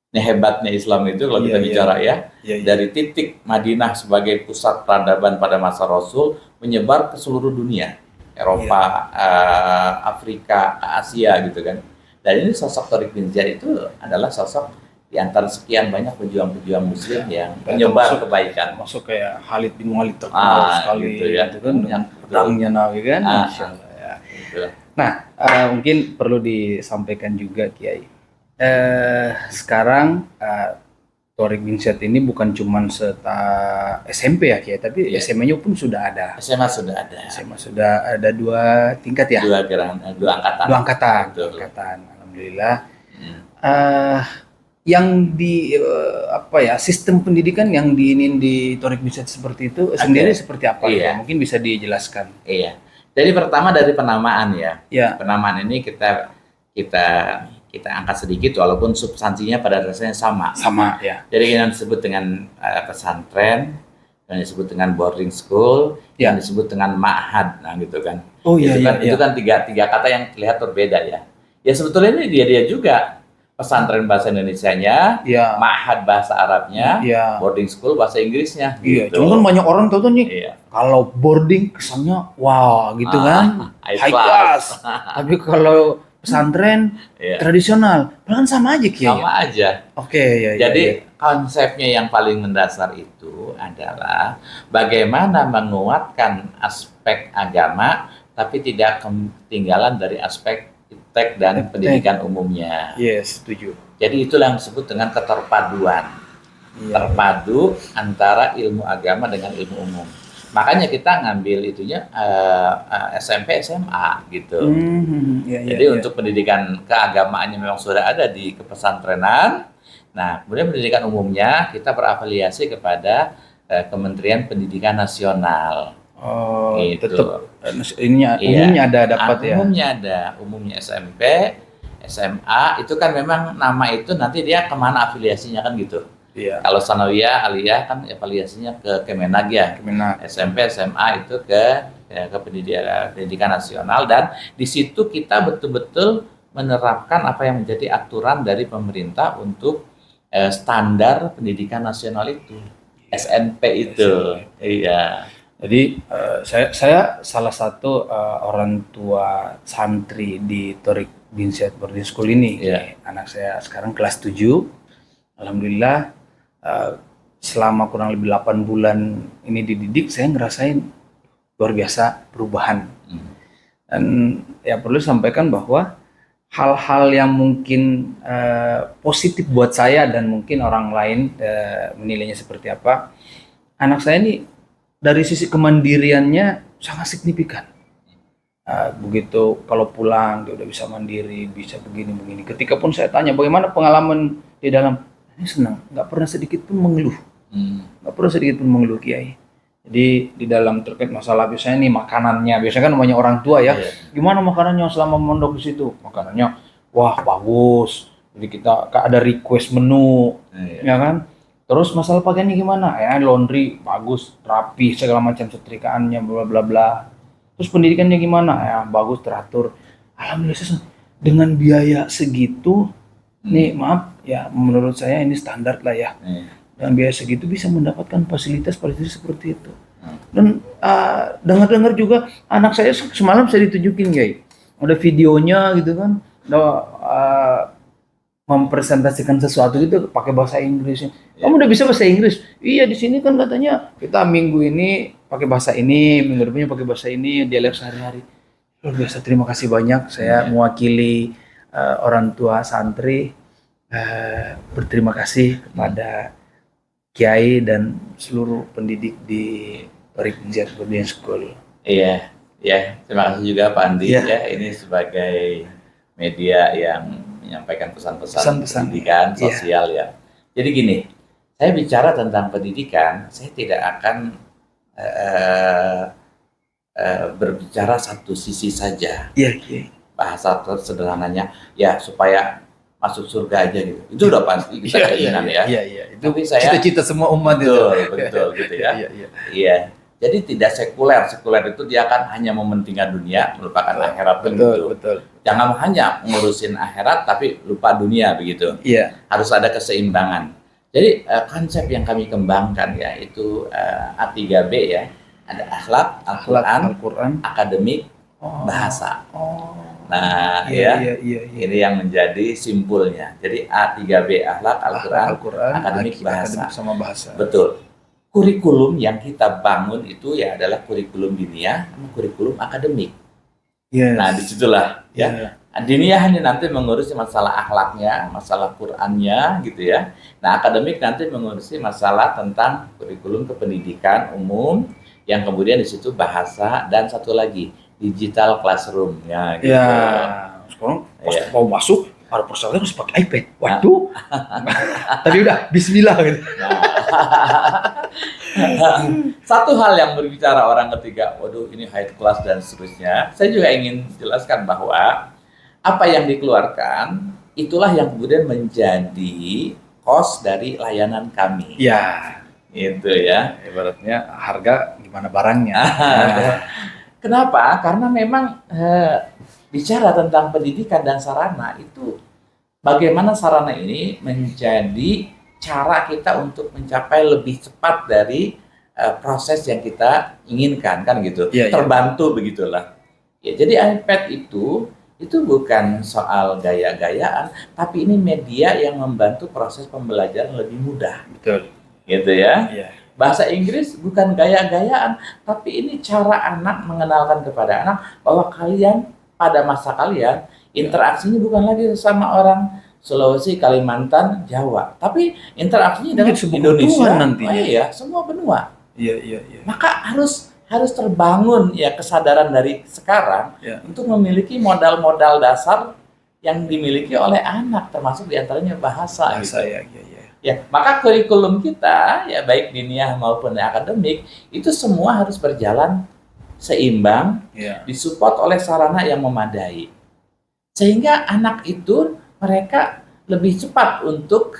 S1: Ini hebatnya Islam itu kalau kita bicara ya, dari titik Madinah sebagai pusat peradaban pada masa Rasul menyebar ke seluruh dunia, Eropa, Afrika, Asia gitu kan. Dan ini sosok Tariq bin Ziyad itu adalah sosok di antara sekian banyak pejuang-pejuang Muslim yang menyebar kebaikan.
S2: Masuk kayak Khalid bin Walid terkenal sekali
S1: gitu ya.
S2: gitu kan, yang pedangnya Nabi kan. Masya Allah, ya.
S1: Gitu.
S2: Nah, mungkin perlu disampaikan juga Kiai. Sekarang Tariq bin Ziyad ini bukan cuma SMP ya Kiai, tapi SMA-nya pun sudah ada.
S1: SMA sudah ada.
S2: SMA sudah ada 2 tingkat ya?
S1: 2 angkatan.
S2: 2 angkatan.
S1: Betul.
S2: 2 angkatan. Alhamdulillah. Yang di sistem pendidikan yang diinin di Tariq bin Ziyad seperti itu sendiri seperti apa?
S1: Iya.
S2: Mungkin bisa dijelaskan.
S1: Iya. Jadi pertama dari penamaan ya.
S2: Ya.
S1: Penamaan ini kita angkat sedikit walaupun substansinya pada dasarnya sama.
S2: Sama ya.
S1: Jadi yang disebut dengan pesantren, yang disebut dengan boarding school, yang disebut dengan ma'had, nah gitu kan.
S2: Oh iya,
S1: Itu kan tiga kata yang terlihat berbeda ya. Ya sebetulnya ini dia juga pesantren bahasa Indonesianya, ma'had bahasa Arabnya, boarding school bahasa Inggrisnya.
S2: Iya.
S1: Gitu.
S2: Cuma kan banyak orang tahu tuh nih.
S1: Iya.
S2: Kalau boarding kesannya wah gitu kan, high class. Tapi kalau pesantren tradisional, pelan sama aja Kiai.
S1: Sama aja.
S2: Oke,
S1: Jadi konsepnya yang paling mendasar itu adalah bagaimana menguatkan aspek agama, tapi tidak ketinggalan dari aspek iptek dan pendidikan umumnya.
S2: Yes, setuju.
S1: Jadi itulah yang disebut dengan keterpaduan. Terpadu antara ilmu agama dengan ilmu umum. Makanya kita ngambil itunya SMP, SMA gitu. Jadi untuk pendidikan keagamaannya memang sudah ada di kepesantrenan. Nah, kemudian pendidikan umumnya kita berafiliasi kepada Kementerian Pendidikan Nasional.
S2: Oh,
S1: gitu.
S2: Tetap umumnya ada dapat ya.
S1: Umumnya SMP, SMA itu kan memang nama itu nanti dia kemana afiliasinya kan gitu.
S2: Iya.
S1: Kalau sanawiyah, aliyah kan afiliasinya ke Kemenag ya. SMP, SMA itu ke pendidikan nasional, dan di situ kita betul-betul menerapkan apa yang menjadi aturan dari pemerintah untuk standar pendidikan nasional itu, SNP itu. Iya.
S2: Jadi saya salah satu orang tua santri di Tariq bin Ziyad Boarding School ini. Anak saya sekarang kelas 7. Alhamdulillah selama kurang lebih 8 bulan ini dididik, saya ngerasain luar biasa perubahan. Dan ya perlu sampaikan bahwa hal-hal yang mungkin positif buat saya dan mungkin orang lain menilainya seperti apa. Anak saya ini dari sisi kemandiriannya sangat signifikan. Begitu kalau pulang dia udah bisa mandiri, bisa begini-begini. Ketika pun saya tanya bagaimana pengalaman di dalam, ini senang, nggak pernah sedikit pun mengeluh, nggak pernah sedikit pun mengeluh Kiai. Jadi di dalam terkait masalah biasanya nih makanannya, biasanya kan namanya orang tua ya, gimana makanannya selama mondok di situ? Makanannya, wah bagus. Jadi kita ada request menu, ya kan? Terus masalah pakaiannya gimana? Ya laundry bagus, rapi, segala macam setrikaannya, bla bla bla. Terus pendidikannya gimana? Ya bagus, teratur. Alhamdulillah dengan biaya segitu, nih maaf ya menurut saya ini standar lah ya. Dengan biaya segitu bisa mendapatkan fasilitas seperti itu. Dan dengar-dengar juga anak saya semalam saya ditunjukin Guys, ada videonya gitu kan, mempresentasikan sesuatu gitu pakai bahasa Inggris. Kamu udah bisa bahasa Inggris? Iya, di sini kan katanya kita minggu ini pakai bahasa ini, minggu depannya pakai bahasa ini, dialek sehari-hari. Luar biasa, terima kasih banyak. Saya mewakili orang tua santri berterima kasih kepada Kiai dan seluruh pendidik di Toriko Jihad Boarding School.
S1: Iya, ya, terima kasih juga Pak Andi ya. Ini sebagai media yang menyampaikan pesan-pesan pendidikan sosial ya. Jadi gini, saya bicara tentang pendidikan, saya tidak akan berbicara satu sisi saja.
S2: Iya.
S1: Bahasa sederhananya ya supaya masuk surga aja gitu. Itu udah pasti kita keinginan ya.
S2: Iya. Itu
S1: tapi saya
S2: cita-cita semua umat
S1: betul gitu ya. Iya. Jadi tidak sekuler. Sekuler itu dia kan hanya mementingkan dunia, melupakan akhirat begitu.
S2: Betul.
S1: Jangan hanya ngurusin akhirat tapi lupa dunia begitu.
S2: Iya.
S1: Harus ada keseimbangan. Jadi konsep yang kami kembangkan ya itu A3B ya. Ada akhlak, Al-Quran, akademik, bahasa. Nah, iya. Ini yang menjadi simpulnya. Jadi A3B akhlak, Al-Quran, akademik, bahasa.
S2: Sama bahasa.
S1: Betul. Kurikulum yang kita bangun itu ya adalah kurikulum diniyah sama kurikulum akademik.
S2: Yes.
S1: Nah, disitulah ya. Diniyah ini nanti mengurusi masalah akhlaknya, masalah Qur'annya gitu ya. Nah, akademik nanti mengurusi masalah tentang kurikulum kependidikan umum yang kemudian di situ bahasa dan satu lagi digital classroom ya gitu.
S2: Ya, sekarang pas mau masuk para peserta harus pakai iPad. Waduh. Tadi udah bismillah gitu.
S1: Satu hal yang berbicara orang ketiga, waduh ini high class dan seterusnya. Saya juga ingin jelaskan bahwa apa yang dikeluarkan itulah yang kemudian menjadi cost dari layanan kami.
S2: Ya,
S1: itu ya.
S2: Ibaratnya harga gimana barangnya.
S1: Kenapa? Karena memang bicara tentang pendidikan dan sarana itu bagaimana sarana ini menjadi cara kita untuk mencapai lebih cepat dari proses yang kita inginkan kan gitu. Terbantu begitulah. Ya, jadi iPad itu bukan soal gaya-gayaan, tapi ini media yang membantu proses pembelajaran lebih mudah.
S2: Betul.
S1: Gitu ya.
S2: Iya.
S1: Bahasa Inggris bukan gaya-gayaan, tapi ini cara anak mengenalkan kepada anak bahwa kalian pada masa kalian interaksinya bukan lagi sama orang Sulawesi, Kalimantan, Jawa, tapi interaksinya dengan Indonesia
S2: nanti.
S1: Iya, semua benua.
S2: Iya.
S1: Maka harus terbangun ya kesadaran dari sekarang untuk memiliki modal-modal dasar yang dimiliki oleh anak, termasuk diantaranya bahasa gitu. Ya, maka kurikulum kita ya baik diniyah maupun akademik itu semua harus berjalan seimbang, disupport oleh sarana yang memadai. Sehingga anak itu mereka lebih cepat untuk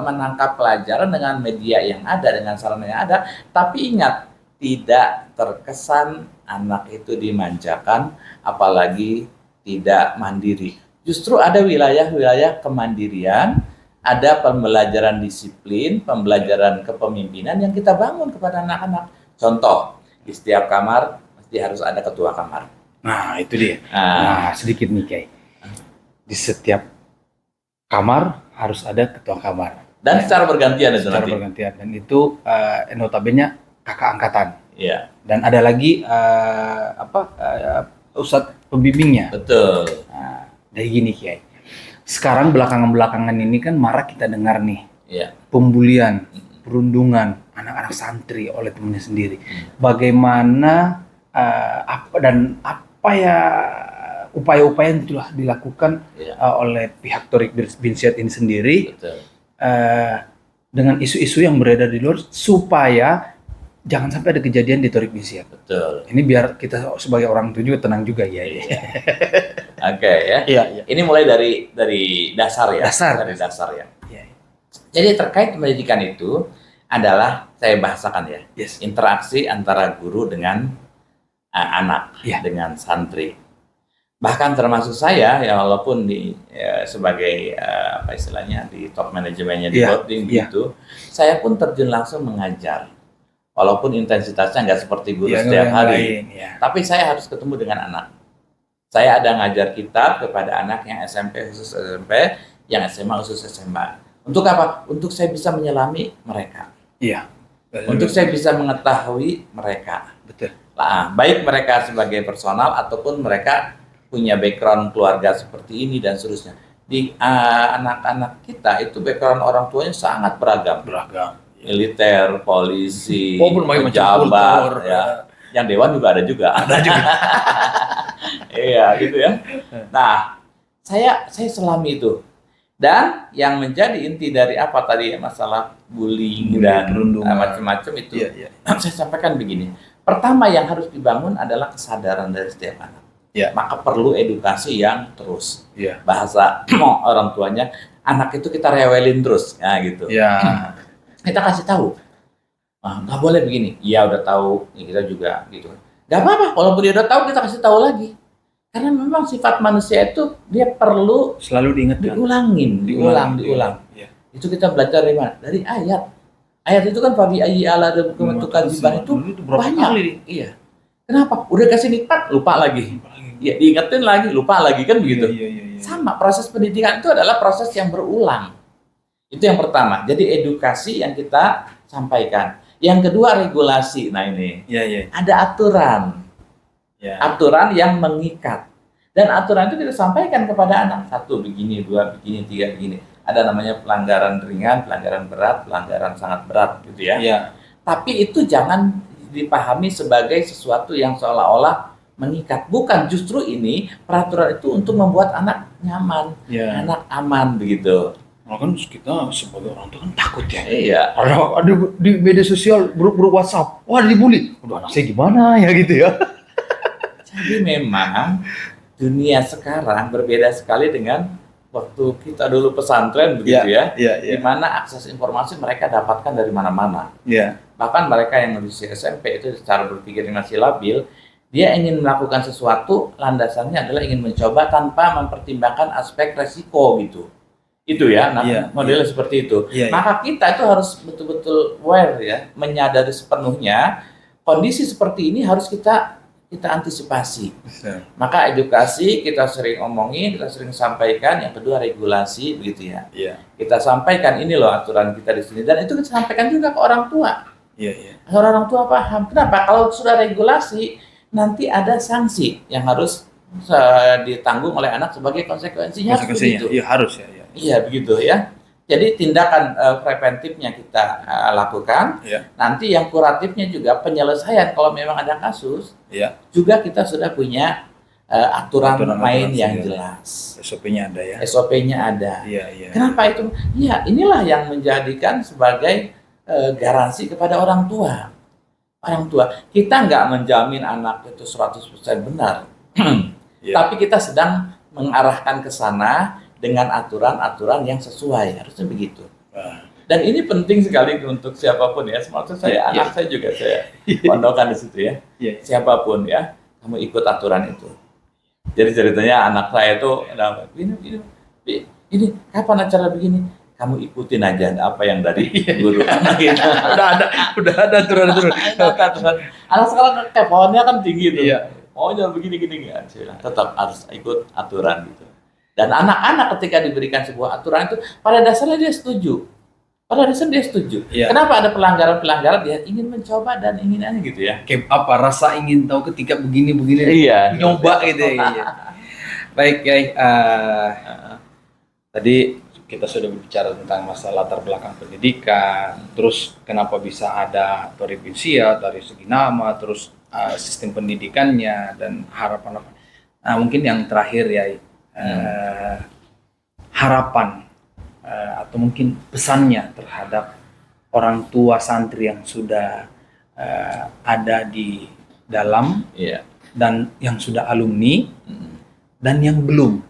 S1: menangkap pelajaran dengan media yang ada, dengan sarana yang ada, tapi ingat tidak terkesan anak itu dimanjakan apalagi tidak mandiri. Justru ada wilayah-wilayah kemandirian, ada pembelajaran disiplin, pembelajaran kepemimpinan yang kita bangun kepada anak-anak. Contoh, di setiap kamar mesti harus ada ketua kamar.
S2: Nah, itu dia. Nah, sedikit nih, Kiai. Di setiap kamar harus ada ketua kamar.
S1: Dan secara bergantian itu
S2: secara
S1: nanti.
S2: bergantian. Dan itu notabene kakak angkatan.
S1: Iya.
S2: Dan ada lagi ustadz pembimbingnya.
S1: Betul.
S2: Nah, dari gini Kiai. Sekarang belakangan ini kan marak kita dengar nih
S1: Iya.
S2: pembulian, perundungan anak-anak santri oleh temannya sendiri. Bagaimana apa ya upaya-upaya yang telah dilakukan
S1: Iya.
S2: oleh pihak Thoriq bin Ziyad ini sendiri
S1: Betul.
S2: dengan isu-isu yang beredar di luar supaya jangan sampai ada kejadian di Thoriq bin Ziyad.
S1: Betul.
S2: Ini biar kita sebagai orang tua juga tenang juga ya.
S1: Oke ya.
S2: Iya, iya.
S1: Ini mulai dari dasar ya.
S2: Dasar.
S1: Dari dasar ya.
S2: Iya.
S1: Jadi terkait pendidikan itu adalah saya bahasakan ya.
S2: Yes.
S1: Interaksi antara guru dengan anak,
S2: Iya.
S1: dengan santri. Bahkan termasuk saya ya, walaupun sebagai apa istilahnya di top manajemennya di
S2: Iya,
S1: Boarding
S2: iya.
S1: gitu, saya pun terjun langsung mengajar. Walaupun intensitasnya nggak seperti guru
S2: Iya,
S1: setiap
S2: yang
S1: hari,
S2: lain, ya.
S1: tapi saya harus ketemu dengan anak. Saya ada ngajar kitab kepada anak yang SMP khusus SMP, yang SMA khusus SMA. Untuk apa? Untuk saya bisa menyelami mereka.
S2: Iya.
S1: Untuk saya bisa mengetahui mereka.
S2: Betul.
S1: Nah, baik mereka sebagai personal ataupun mereka punya background keluarga seperti ini dan seterusnya. Di anak-anak kita itu background orang tuanya sangat beragam.
S2: Beragam.
S1: Militer, polisi,
S2: Oh, berbagai macam
S1: pejabat,
S2: kultur.
S1: ya. Yang dewan juga ada juga.
S2: Ada juga.
S1: Iya, gitu ya. Nah, saya selami itu. Dan yang menjadi inti dari apa tadi masalah bullying dan
S2: perundungan.
S1: macam-macam itu,
S2: Iya, iya.
S1: saya sampaikan begini. Pertama yang harus dibangun adalah kesadaran dari setiap anak.
S2: Iya.
S1: Maka perlu edukasi yang terus.
S2: Iya.
S1: Bahasa orang tuanya, anak itu kita rewelin terus, nah gitu.
S2: Iya.
S1: Kita kasih tahu, nggak boleh begini. Iya udah tahu, ya kita juga gitu. Nggak apa-apa, walaupun dia udah tahu kita kasih tahu lagi. Karena memang sifat manusia itu dia perlu
S2: Selalu diingatkan.
S1: diulang.
S2: Iya.
S1: Itu kita belajar dari mana? Dari ayat. Ayat itu kan fabi ayyi ala rabbikum tukadziban itu
S2: berapa
S1: banyak.
S2: kali?
S1: Iya. Kenapa? Udah kasih nikmat, lupa lagi. Ya, diingetin lagi, lupa lagi kan begitu.
S2: Iya.
S1: Sama, proses pendidikan itu adalah proses yang berulang. Itu yang pertama. Jadi edukasi yang kita sampaikan. Yang kedua regulasi. Nah ini,
S2: Iya.
S1: ada aturan.
S2: Iya.
S1: Aturan yang mengikat. Dan aturan itu kita sampaikan kepada anak. 1 begini, 2 begini, 3 begini. Ada namanya pelanggaran ringan, pelanggaran berat, pelanggaran sangat berat gitu ya.
S2: Iya.
S1: Tapi itu jangan dipahami sebagai sesuatu yang seolah-olah mengikat. Bukan, justru ini peraturan itu untuk membuat anak nyaman,
S2: Iya.
S1: anak aman begitu.
S2: Nah, kan kita sebagai orang tua kan takut ya.
S1: Iya.
S2: Ada di media sosial grup WhatsApp, wah dibully. Udah anak saya gimana ya gitu ya.
S1: Jadi memang dunia sekarang berbeda sekali dengan waktu kita dulu pesantren begitu ya. Di mana akses informasi mereka dapatkan dari mana-mana.
S2: Iya.
S1: Bahkan mereka yang masih SMP itu secara berpikirnya masih labil, dia ingin melakukan sesuatu, landasannya adalah ingin mencoba tanpa mempertimbangkan aspek resiko gitu. Itu ya, nah,
S2: Iya,
S1: modelnya seperti itu.
S2: Iya,
S1: Maka kita itu harus betul-betul aware ya, menyadari sepenuhnya kondisi seperti ini harus kita antisipasi. Maka edukasi kita sering omongin, kita sering sampaikan. Yang kedua regulasi begitu ya.
S2: Iya.
S1: Kita sampaikan ini loh aturan kita di sini, dan itu kita sampaikan juga ke orang tua.
S2: Iya.
S1: Agar orang tua paham. Kenapa? Kalau sudah regulasi, nanti ada sanksi yang harus ditanggung oleh anak sebagai konsekuensinya. Begitu.
S2: Iya harus ya.
S1: Iya begitu ya. Jadi tindakan preventifnya kita lakukan.
S2: Iya.
S1: Nanti yang kuratifnya juga penyelesaian kalau memang ada kasus.
S2: Iya.
S1: Juga kita sudah punya aturan main yang
S2: sendiri.
S1: jelas.
S2: SOP-nya ada ya.
S1: SOP-nya ada.
S2: Iya.
S1: Kenapa itu? Ya inilah yang menjadikan sebagai garansi kepada orang tua. Orang tua, kita nggak menjamin anak itu 100% benar.
S2: Iya.
S1: Tapi kita sedang mengarahkan ke sana dengan aturan-aturan yang sesuai. Harusnya begitu. Dan ini penting sekali untuk siapapun ya. Maksud saya, anak saya juga saya pondokan di situ ya.
S2: Iya.
S1: Siapapun ya, kamu ikut aturan itu. Jadi ceritanya anak saya itu, ini kapan acara begini? Kamu ikutin aja apa yang dari guru. Gitu.
S2: udah ada aturan-aturan.
S1: Anak sekarang kepoannya kan tinggi tuh.
S2: Iya.
S1: Oh jangan begini-gini kan. Tetap harus ikut aturan gitu. Dan anak-anak ketika diberikan sebuah aturan itu pada dasarnya dia setuju.
S2: Iya.
S1: Kenapa ada pelanggaran-pelanggaran? Dia ingin mencoba dan ingin aneh gitu ya.
S2: Kayak apa rasa ingin tahu ketika begini
S1: Iya.
S2: nyoba gitu ya. Iya. Baik, Kiai. Tadi kita sudah berbicara tentang masalah latar belakang pendidikan, terus kenapa bisa ada Tori Pinsia dari segi nama, terus sistem pendidikannya dan harapan. Nah, mungkin yang terakhir ya, harapan atau mungkin pesannya terhadap orang tua santri yang sudah ada di dalam dan yang sudah alumni dan yang belum.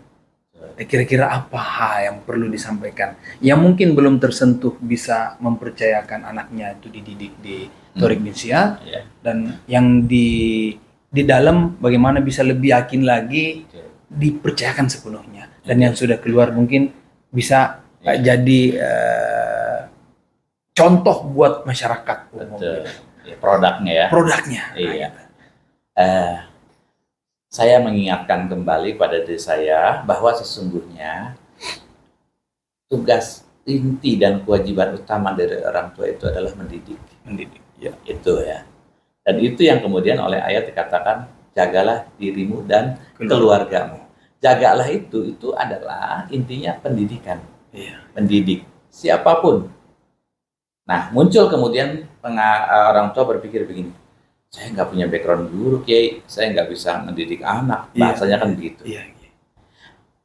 S2: Kira-kira apa yang perlu disampaikan? Yang mungkin belum tersentuh bisa mempercayakan anaknya itu dididik di Torik Binsia, dan yang di dalam bagaimana bisa lebih yakin lagi dipercayakan sepenuhnya, dan yang sudah keluar mungkin bisa jadi contoh buat masyarakat umum.
S1: Produknya
S2: Iya.
S1: Saya mengingatkan kembali pada diri saya bahwa sesungguhnya tugas inti dan kewajiban utama dari orang tua itu adalah mendidik. Itu ya. Dan itu yang kemudian oleh ayat dikatakan, jagalah dirimu dan keluargamu. Jagalah itu adalah intinya pendidikan. Mendidik siapapun. Nah, muncul kemudian orang tua berpikir begini, saya nggak punya background guru, Kiai, saya nggak bisa mendidik anak. Bahasanya kan begitu.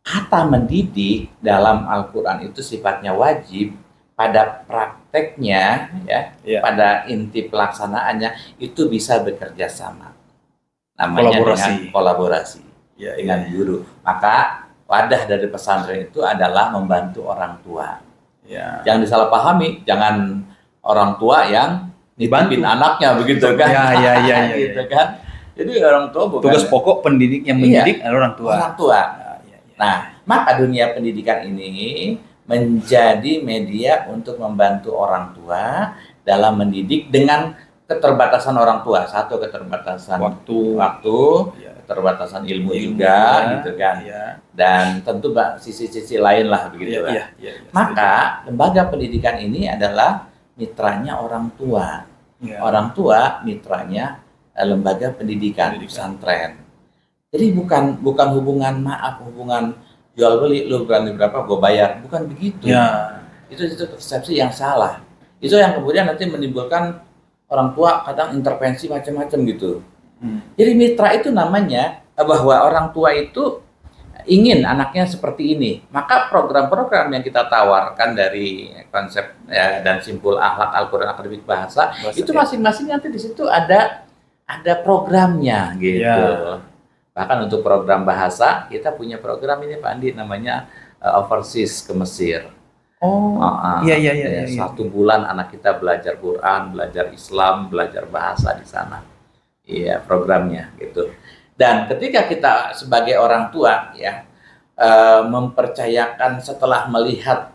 S1: Kata mendidik dalam Al-Quran itu sifatnya wajib, pada prakteknya pada inti pelaksanaannya itu bisa bekerja sama. Namanya kolaborasi dengan guru. Maka wadah dari pesantren itu adalah membantu orang tua. Jangan disalahpahami, jangan orang tua yang nitipin anaknya begitu kan. Gitu kan. Jadi orang tua bukan
S2: tugas pokok pendidik yang mendidik adalah orang tua.
S1: Nah, maka dunia pendidikan ini menjadi media untuk membantu orang tua dalam mendidik dengan keterbatasan orang tua. Satu, keterbatasan waktu, keterbatasan ilmu juga gitu kan. Dan tentu sisi-sisi lain lah begitu kan. Maka lembaga pendidikan ini adalah mitranya orang tua. Orang tua mitranya lembaga pendidikan pesantren. Jadi bukan hubungan hubungan jual beli, lu berani berapa gue bayar, bukan begitu. Itu persepsi yang salah. Itu yang kemudian nanti menimbulkan orang tua kadang intervensi macam-macam gitu. Jadi mitra itu namanya bahwa orang tua itu ingin anaknya seperti ini, maka program-program yang kita tawarkan dari konsep dan simpul akhlak Al-Quran Akademik Bahasa itu masing-masing nanti di situ ada programnya gitu. Bahkan untuk program bahasa kita punya program ini Pak Andi, namanya Overseas ke Mesir. Satu bulan anak kita belajar Quran, belajar Islam, belajar bahasa di sana. Iya, programnya gitu. Dan ketika kita sebagai orang tua mempercayakan setelah melihat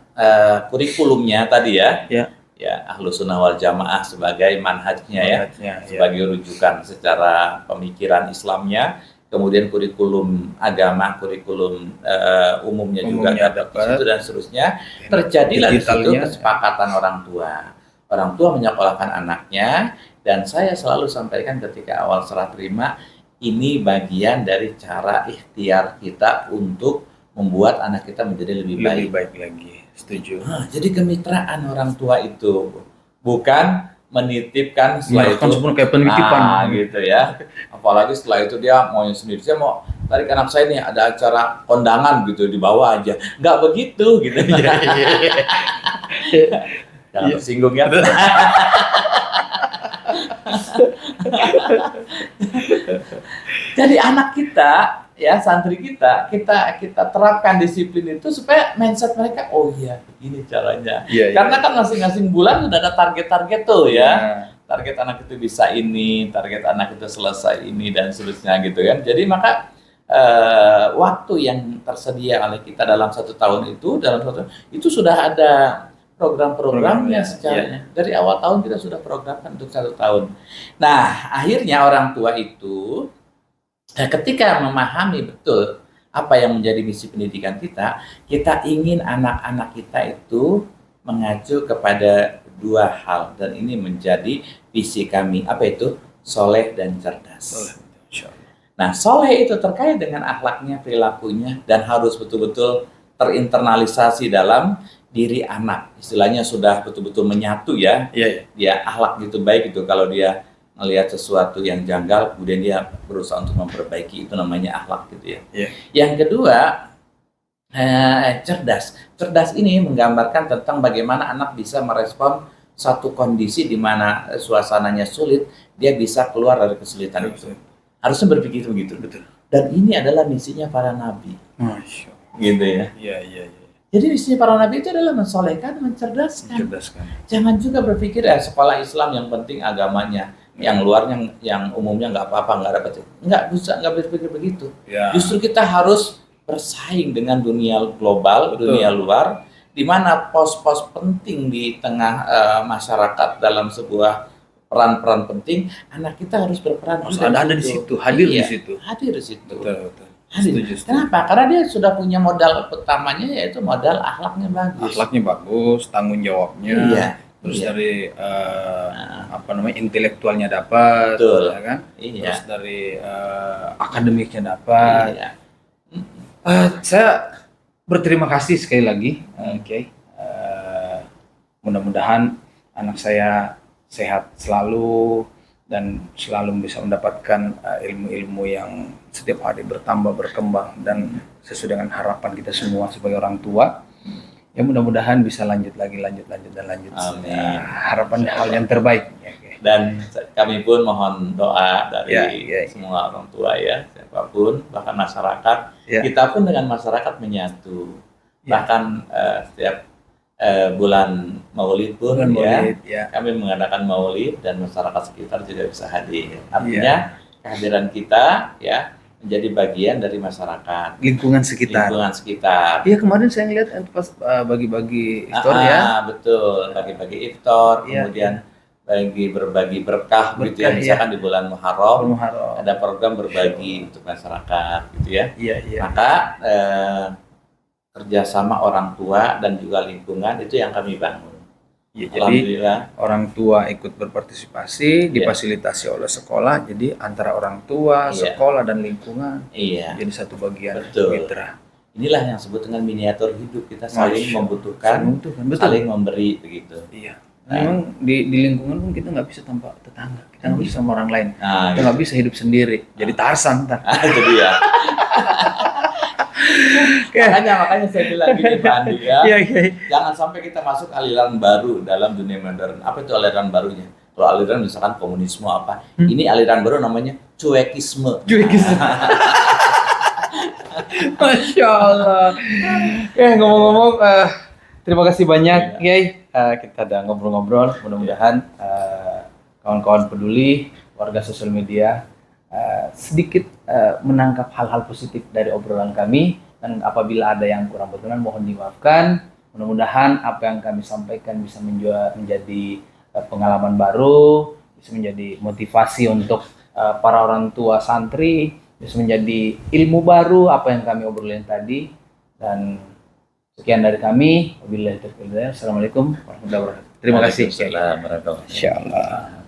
S1: kurikulumnya tadi Ahlus Sunnah wal Jamaah sebagai manhajnya sebagai rujukan secara pemikiran Islamnya, kemudian kurikulum agama, kurikulum umumnya juga dapat di situ dan seterusnya. Terjadilah di situ kesepakatan orang tua. Orang tua menyekolahkan anaknya, dan saya selalu sampaikan ketika awal serah terima, ini bagian dari cara ikhtiar kita untuk membuat anak kita menjadi lebih baik
S2: lagi. Setuju.
S1: Jadi kemitraan orang tua itu bukan menitipkan setelah itu
S2: sebenarnya kayak penitipan
S1: gitu ya. Apalagi setelah itu dia mau sendiri, saya mau tarik anak saya nih, ada acara kondangan gitu di bawah aja. Nggak begitu gitu. Jangan tersinggung ya. Jadi anak kita santri kita terapkan disiplin itu supaya mindset mereka, oh iya begini caranya. Karena kan masing-masing bulan sudah ada target-target tuh target anak itu bisa ini, target anak itu selesai ini dan seterusnya gitu kan. Jadi maka waktu yang tersedia oleh kita dalam 1 tahun itu sudah ada program-programnya secaranya. Dari awal tahun kita sudah programkan untuk 1 tahun. Nah, akhirnya orang tua itu ketika memahami betul apa yang menjadi misi pendidikan kita ingin anak-anak kita itu mengacu kepada 2 hal, dan ini menjadi visi kami. Apa itu? Soleh dan cerdas. Nah, soleh itu terkait dengan akhlaknya, perilakunya, dan harus betul-betul terinternalisasi dalam diri anak. Istilahnya sudah betul-betul menyatu ya.
S2: Iya.
S1: Dia akhlak gitu baik itu kalau dia melihat sesuatu yang janggal, kemudian dia berusaha untuk memperbaiki, itu namanya akhlak gitu ya.
S2: Iya.
S1: Yang kedua, cerdas. Cerdas ini menggambarkan tentang bagaimana anak bisa merespon satu kondisi di mana suasananya sulit, dia bisa keluar dari kesulitan itu. Harusnya berpikir begitu.
S2: Betul.
S1: Dan ini adalah misinya para nabi.
S2: Masya Allah.
S1: Gitu ya.
S2: Iya.
S1: Jadi misinya para nabi itu adalah mensolehkan, mencerdaskan.
S2: Mencerdaskan.
S1: Jangan juga berpikir sekolah Islam yang penting agamanya, yang luarnya, yang umumnya nggak apa-apa, nggak dapat. Nggak berpikir begitu.
S2: Ya.
S1: Justru kita harus bersaing dengan dunia global, dunia luar, di mana pos-pos penting di tengah masyarakat dalam sebuah peran-peran penting, anak kita harus berperan.
S2: Harus ada di situ, hadir di situ.
S1: Hadir di situ.
S2: Betul.
S1: Hadir. Kenapa? Karena dia sudah punya modal utamanya, yaitu modal akhlaknya bagus.
S2: Akhlaknya bagus, tanggung jawabnya.
S1: Iya.
S2: Terus dari intelektualnya dapat,
S1: Betul.
S2: ya kan?
S1: Iya.
S2: Terus dari akademiknya dapat.
S1: Iya.
S2: Saya berterima kasih sekali lagi, Kiai. Mudah-mudahan anak saya sehat selalu dan selalu bisa mendapatkan ilmu-ilmu yang setiap hari bertambah, berkembang, dan sesuai dengan harapan kita semua sebagai orang tua. Ya mudah-mudahan bisa lanjut lagi.
S1: Amin.
S2: Harapan hal yang terbaik. Ya, okay.
S1: Dan kami pun mohon doa dari
S2: Ya.
S1: semua orang tua ya, siapapun, bahkan masyarakat.
S2: Ya.
S1: Kita pun dengan masyarakat menyatu.
S2: Ya.
S1: Bahkan setiap bulan Maulid pun
S2: ya.
S1: kami mengadakan Maulid dan masyarakat sekitar juga bisa hadir. Artinya kehadiran kita ya menjadi bagian dari masyarakat.
S2: Lingkungan sekitar. Iya, kemarin saya ngeliat pas bagi-bagi iftar ya.
S1: Betul, bagi-bagi iftar, kemudian berbagi berkah gitu ya. Misalkan di bulan Muharram ada program berbagi untuk masyarakat gitu ya.
S2: Iya.
S1: Maka kerjasama orang tua dan juga lingkungan itu yang kami bangun.
S2: Ya, jadi orang tua ikut berpartisipasi, difasilitasi oleh sekolah, jadi antara orang tua, sekolah dan lingkungan, jadi satu bagian mitra.
S1: Inilah yang disebut dengan miniatur hidup, kita saling membutuhkan, saling memberi begitu.
S2: Iya. Memang di lingkungan pun kita nggak bisa tanpa tetangga, kita nggak bisa sama orang lain, kita nggak bisa hidup sendiri, jadi Tarzan ntar.
S1: Itu dia. Makanya saya bilang gini Pak Andi ya, jangan sampai kita masuk aliran baru dalam dunia modern. Apa itu aliran barunya? Kalau aliran misalkan komunisme apa, ini aliran baru namanya cuekisme.
S2: Masya Allah. Ngomong-ngomong, terima kasih banyak Kiai. Kita udah ngobrol-ngobrol. Mudah-mudahan kawan-kawan peduli, warga sosial media sedikit menangkap hal-hal positif dari obrolan kami, dan apabila ada yang kurang berkenan mohon dimaafkan. Mudah-mudahan apa yang kami sampaikan bisa menjadi pengalaman baru, bisa menjadi motivasi untuk para orang tua santri, bisa menjadi ilmu baru apa yang kami obrolin tadi. Dan sekian dari kami. Wabillahi taufiq wal hidayah. Assalamualaikum warahmatullahi wabarakatuh. Terima kasih.
S1: Waalaikumsalam warahmatullahi wabarakatuh.
S2: Insyaallah.